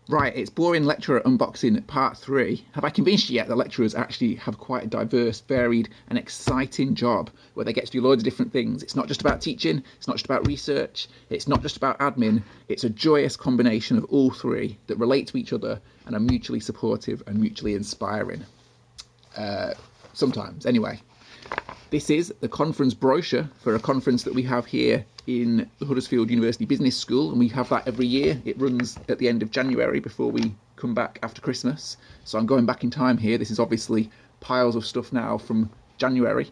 Right, it's boring lecturer unboxing part 3. Have I convinced you yet that lecturers actually have quite a diverse, varied and exciting job where they get to do loads of different things? It's not just about teaching, it's not just about research, it's not just about admin, it's a joyous combination of all three that relate to each other and are mutually supportive and mutually inspiring. Sometimes, anyway. This is the conference brochure for a conference that we have here in the Huddersfield University Business School, and we have that every year. It runs at the end of January before we come back after Christmas. So I'm going back in time here. This is obviously piles of stuff now from January.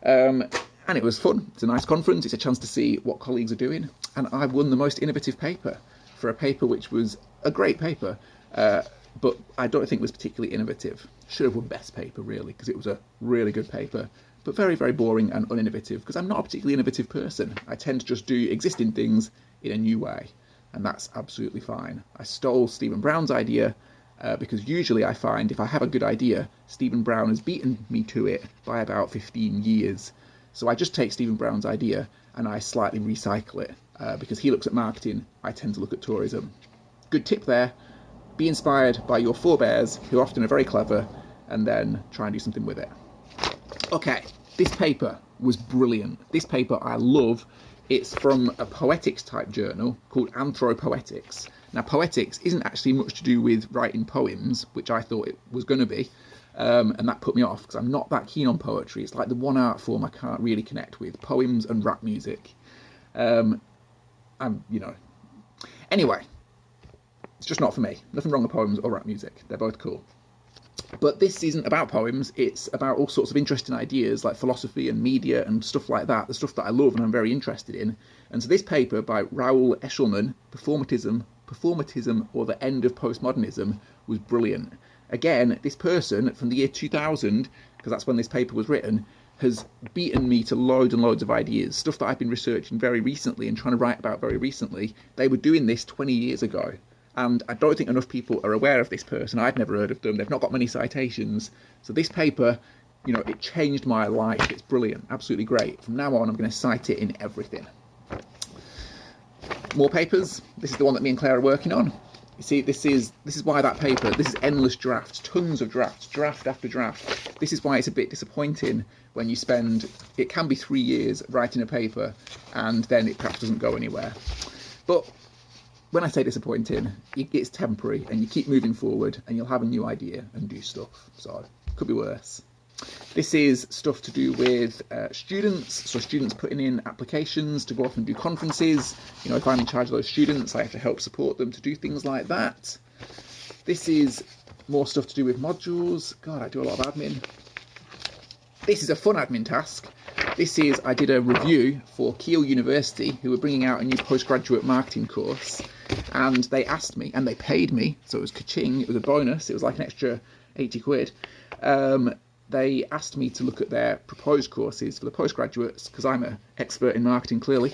And it was fun. It's a nice conference. It's a chance to see what colleagues are doing. And I won the most innovative paper for a paper which was a great paper, but I don't think was particularly innovative. Should have won best paper, really, because it was a really good paper, but very, very boring and uninnovative, because I'm not a particularly innovative person. I tend to just do existing things in a new way, and that's absolutely fine. I stole Stephen Brown's idea, because usually I find if I have a good idea, Stephen Brown has beaten me to it by about 15 years. So I just take Stephen Brown's idea and I slightly recycle it, because he looks at marketing, I tend to look at tourism. Good tip there. Be inspired by your forebears, who often are very clever, and then try and do something with it. Okay, this paper was brilliant. This paper I love. It's from a poetics type journal called Anthropoetics. Now, poetics isn't actually much to do with writing poems, which I thought it was going to be, and that put me off because I'm not that keen on poetry. It's like the one art form I can't really connect with, poems and rap music. Anyway, it's just not for me. Nothing wrong with poems or rap music. They're both cool. But this isn't about poems, it's about all sorts of interesting ideas like philosophy and media and stuff like that, the stuff that I love and I'm very interested in. And so this paper by Raoul Eshelman, Performatism or the End of Postmodernism, was brilliant. Again, this person from the year 2000, because that's when this paper was written, has beaten me to loads and loads of ideas, stuff that I've been researching very recently and trying to write about very recently. They were doing this 20 years ago. And I don't think enough people are aware of this person. I'd never heard of them. They've not got many citations. So this paper, it changed my life. It's brilliant, absolutely great. From now on, I'm going to cite it in everything. More papers. This is the one that me and Claire are working on. You see, this is why that paper, this is endless drafts, tons of drafts, draft after draft. This is why it's a bit disappointing when you spend, it can be 3 years writing a paper and then it perhaps doesn't go anywhere. But when I say disappointing, it's temporary and you keep moving forward and you'll have a new idea and do stuff. So it could be worse. This is stuff to do with students. So students putting in applications to go off and do conferences. If I'm in charge of those students, I have to help support them to do things like that. This is more stuff to do with modules. God, I do a lot of admin. This is a fun admin task. I did a review for Keele University, who were bringing out a new postgraduate marketing course, and they asked me, and they paid me, so it was ka-ching, it was a bonus, it was like an extra 80 quid. They asked me to look at their proposed courses for the postgraduates, because I'm an expert in marketing, clearly,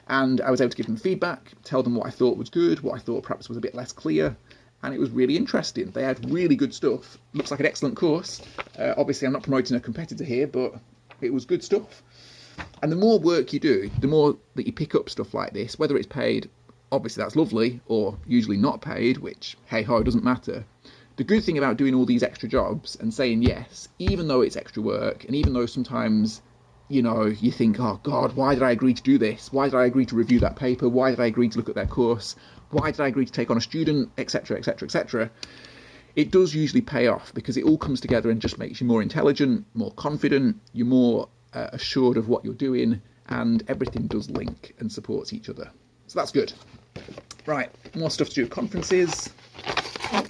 and I was able to give them feedback, tell them what I thought was good, what I thought perhaps was a bit less clear, and it was really interesting. They had really good stuff. Looks like an excellent course. Obviously, I'm not promoting a competitor here, but it was good stuff. And the more work you do, the more that you pick up stuff like this, whether it's paid, obviously that's lovely, or usually not paid, which, hey-ho, doesn't matter. The good thing about doing all these extra jobs and saying yes, even though it's extra work, and even though sometimes, you think, oh God, why did I agree to do this? Why did I agree to review that paper? Why did I agree to look at their course? Why did I agree to take on a student, etc., etc., etc.? It does usually pay off because it all comes together and just makes you more intelligent, more confident, you're more assured of what you're doing, and everything does link and supports each other. So that's good. Right, more stuff to do with conferences.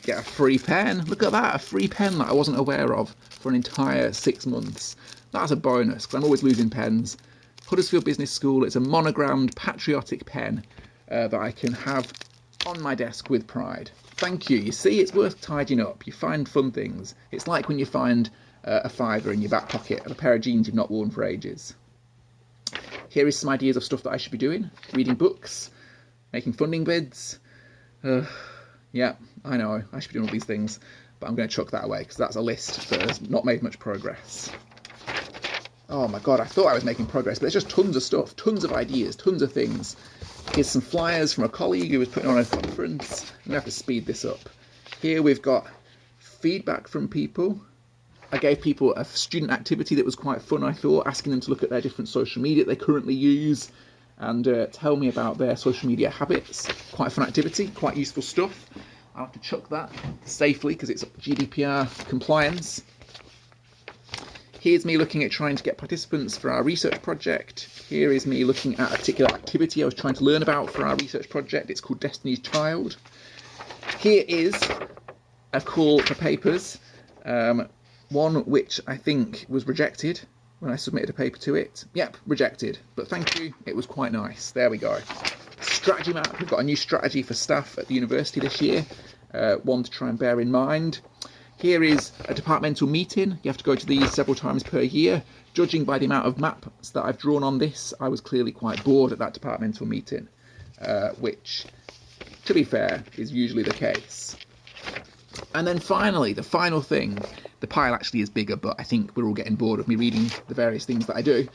Get a free pen. Look at that, a free pen that I wasn't aware of for an entire 6 months. That's a bonus, because I'm always losing pens. Huddersfield Business School, it's a monogrammed patriotic pen that I can have on my desk with pride. Thank you. You see, it's worth tidying up. You find fun things. It's like when you find a fiver in your back pocket of a pair of jeans you've not worn for ages. Here is some ideas of stuff that I should be doing. Reading books, making funding bids. Yeah, I know, I should be doing all these things, but I'm going to chuck that away because that's a list that has not made much progress. Oh my God, I thought I was making progress, but there's just tons of stuff, tons of ideas, tons of things. Here's some flyers from a colleague who was putting on a conference. I'm going to have to speed this up. Here we've got feedback from people. I gave people a student activity that was quite fun, I thought, asking them to look at their different social media they currently use and tell me about their social media habits. Quite a fun activity, quite useful stuff. I'll have to chuck that safely because it's GDPR compliance. Here's me looking at trying to get participants for our research project. Here is me looking at a particular activity I was trying to learn about for our research project. It's called Destiny's Child. Here is a call for papers, one which I think was rejected when I submitted a paper to it. Yep, rejected, but thank you, it was quite nice. There we go. Strategy map, we've got a new strategy for staff at the university this year, one to try and bear in mind. Here is a departmental meeting. You have to go to these several times per year. Judging by the amount of maps that I've drawn on this, I was clearly quite bored at that departmental meeting, which, to be fair, is usually the case. And then finally, the final thing, the pile actually is bigger, but I think we're all getting bored of me reading the various things that I do,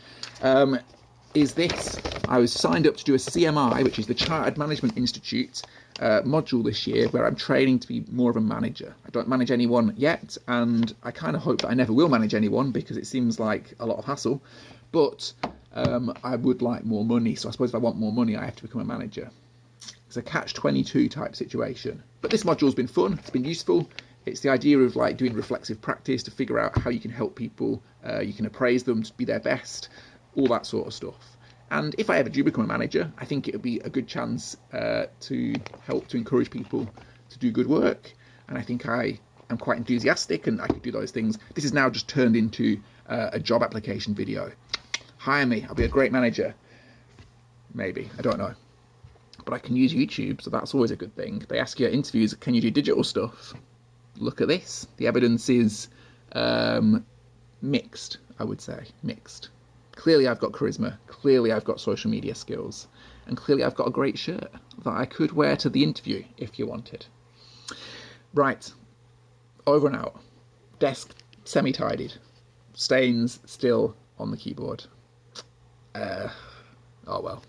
is this. I was signed up to do a CMI, which is the Chartered Management Institute module this year, where I'm training to be more of a manager. I don't manage anyone yet, and I kind of hope that I never will manage anyone because it seems like a lot of hassle, but I would like more money, so I suppose if I want more money, I have to become a manager. It's a catch-22 type situation. But this module's been fun, it's been useful. It's the idea of like doing reflexive practice to figure out how you can help people, you can appraise them to be their best, all that sort of stuff. And if I ever do become a manager, I think it would be a good chance to help to encourage people to do good work. And I think I am quite enthusiastic and I could do those things. This is now just turned into a job application video. Hire me, I'll be a great manager. Maybe, I don't know. But I can use YouTube, so that's always a good thing. They ask you at interviews, can you do digital stuff? Look at this. The evidence is mixed, I would say, mixed. Clearly I've got charisma, clearly I've got social media skills, and clearly I've got a great shirt that I could wear to the interview if you wanted. Right, over and out. Desk semi-tidied. Stains still on the keyboard. Oh well.